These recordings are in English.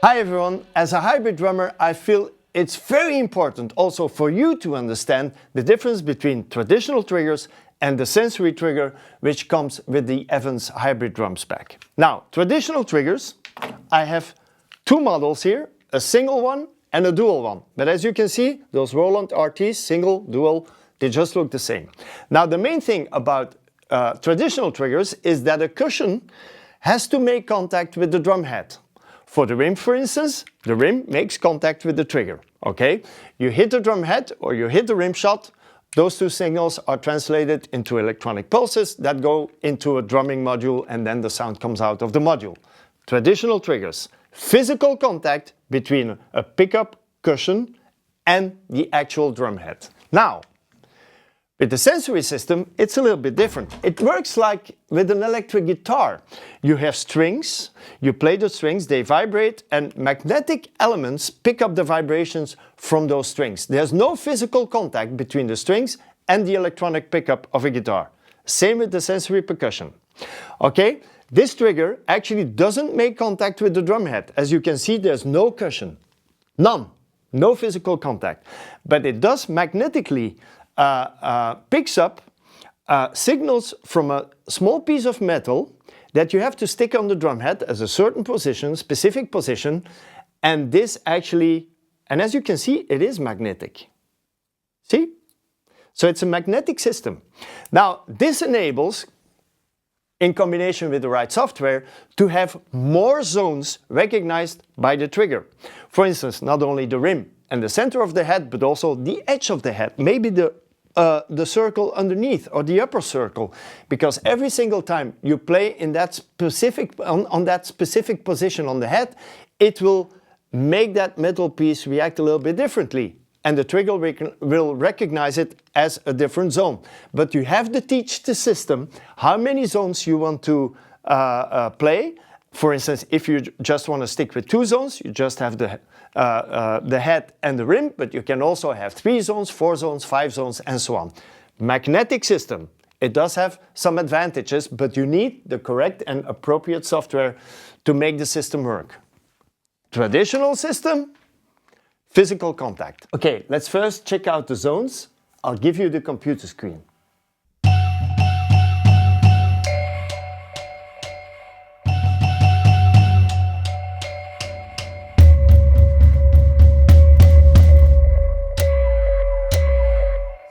Hi everyone, as a hybrid drummer I feel it's very important also for you to understand the difference between traditional triggers and the sensory trigger which comes with the Evans hybrid drum spec. Now, traditional triggers, I have two models here, a single one and a dual one. But as you can see, those Roland RTs, single, dual, they just look the same. Now the main thing about traditional triggers is that a cushion has to make contact with the drum head. For the rim, for instance, the rim makes contact with the trigger, okay? You hit the drum head or you hit the rim shot, those two signals are translated into electronic pulses that go into a drumming module and then the sound comes out of the module. Traditional triggers, physical contact between a pickup cushion and the actual drum head. Now, with the sensory system, it's a little bit different. It works like with an electric guitar. You have strings, you play the strings, they vibrate, and magnetic elements pick up the vibrations from those strings. There's no physical contact between the strings and the electronic pickup of a guitar. Same with the sensory percussion. Okay, this trigger actually doesn't make contact with the drum head. As you can see, there's no cushion. None. No physical contact. But it does magnetically picks up signals from a small piece of metal that you have to stick on the drum head as a certain position, specific position, and this actually, and as you can see, it is magnetic. See? So it's a magnetic system. Now, this enables, in combination with the right software, to have more zones recognized by the trigger. For instance, not only the rim and the center of the head, but also the edge of the head, maybe the circle underneath or the upper circle, because every single time you play in that specific on that specific position on the head, it will make that metal piece react a little bit differently, and the trigger will recognize it as a different zone. But you have to teach the system how many zones you want to play. For instance, if you just want to stick with two zones, you just have the head and the rim, but you can also have 3 zones, 4 zones, 5 zones, and so on. Magnetic system. It does have some advantages, but you need the correct and appropriate software to make the system work. Traditional system, physical contact. Okay, let's first check out the zones. I'll give you the computer screen.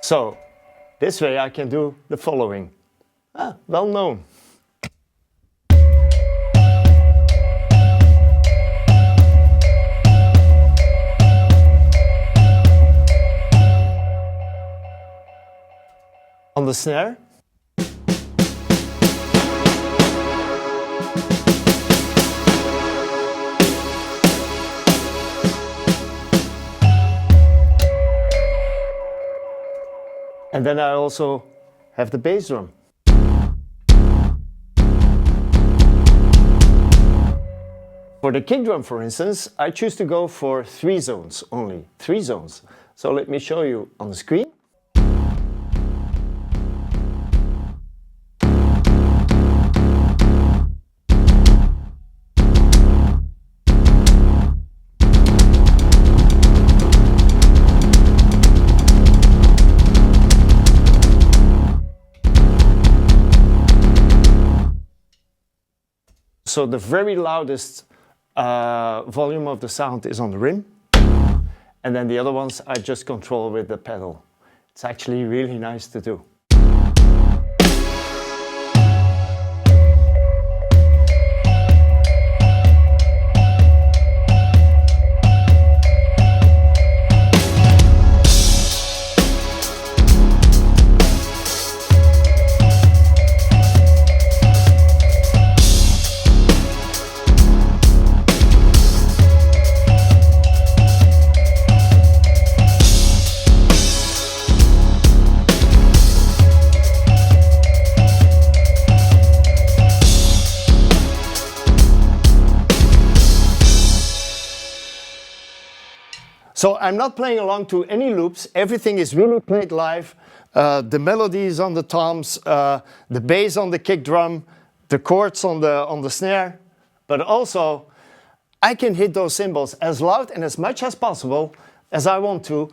So, this way I can do the following. Well known. On the snare. And then I also have the bass drum. For the kick drum, for instance, I choose to go for 3 zones only, 3 zones. So let me show you on the screen. So the very loudest volume of the sound is on the rim, and then the other ones I just control with the pedal. It's actually really nice to do. So I'm not playing along to any loops, everything is really played live. The melodies on the toms, the bass on the kick drum, the chords on the snare, but also I can hit those cymbals as loud and as much as possible as I want to,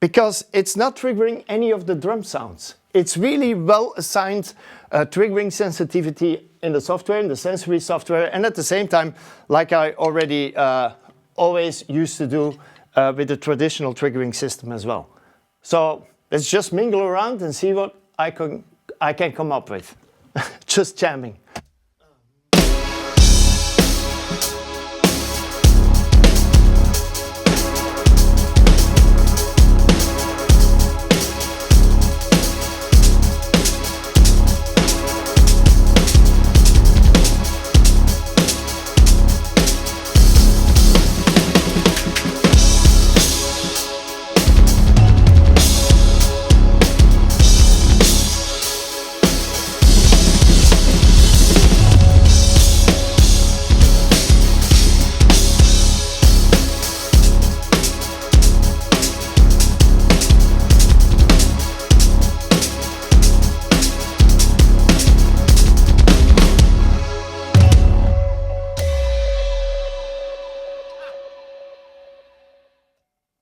because it's not triggering any of the drum sounds. It's really well assigned triggering sensitivity in the software, in the sensory software, and at the same time, like I already always used to do with the traditional triggering system as well. So let's just mingle around and see what I can come up with. Just jamming.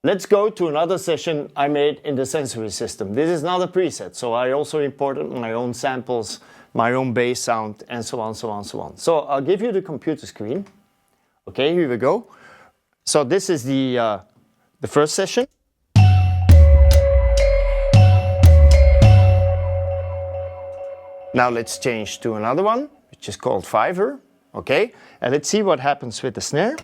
Let's go to another session I made in the sensory system. This is not a preset, so I also imported my own samples, my own bass sound, and so on, so on, so on. So I'll give you the computer screen. Okay, here we go. So this is the first session. Now let's change to another one, which is called Fiverr. Okay, and let's see what happens with the snare.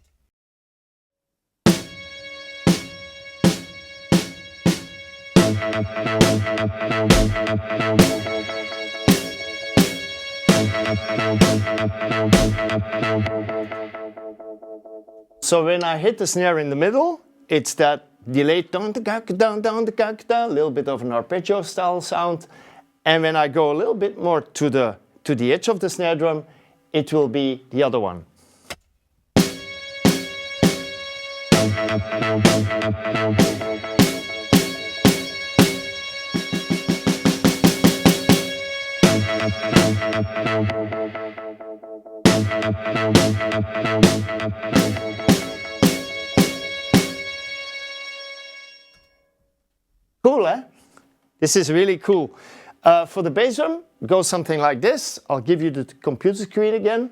So when I hit the snare in the middle, it's that delayed down the gak, down the gak, down, a little bit of an arpeggio style sound. And when I go a little bit more to the edge of the snare drum, it will be the other one. Cool, eh? This is really cool. For the bass drum, it goes something like this. I'll give you the computer screen again.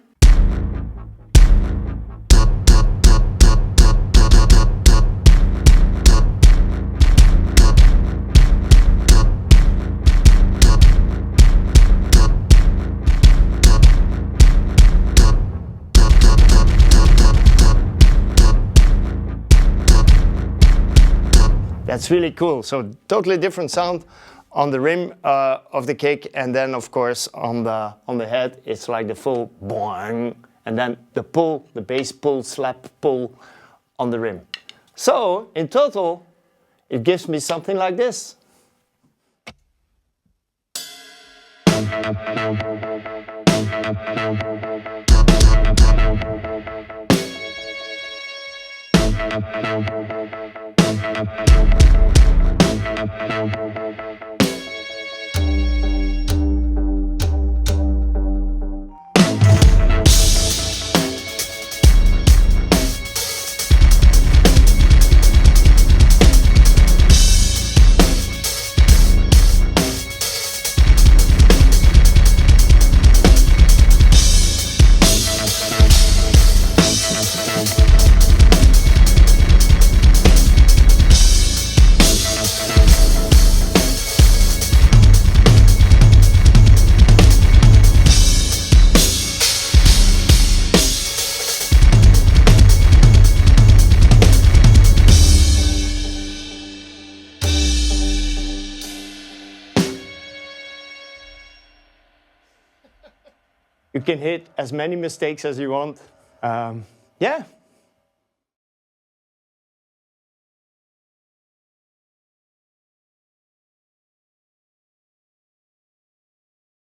That's really cool. So totally different sound on the rim of the kick, and then of course on the head it's like the full boing, and then the pull, the bass pull, slap pull on the rim. So in total it gives me something like this. You can hit as many mistakes as you want. Yeah.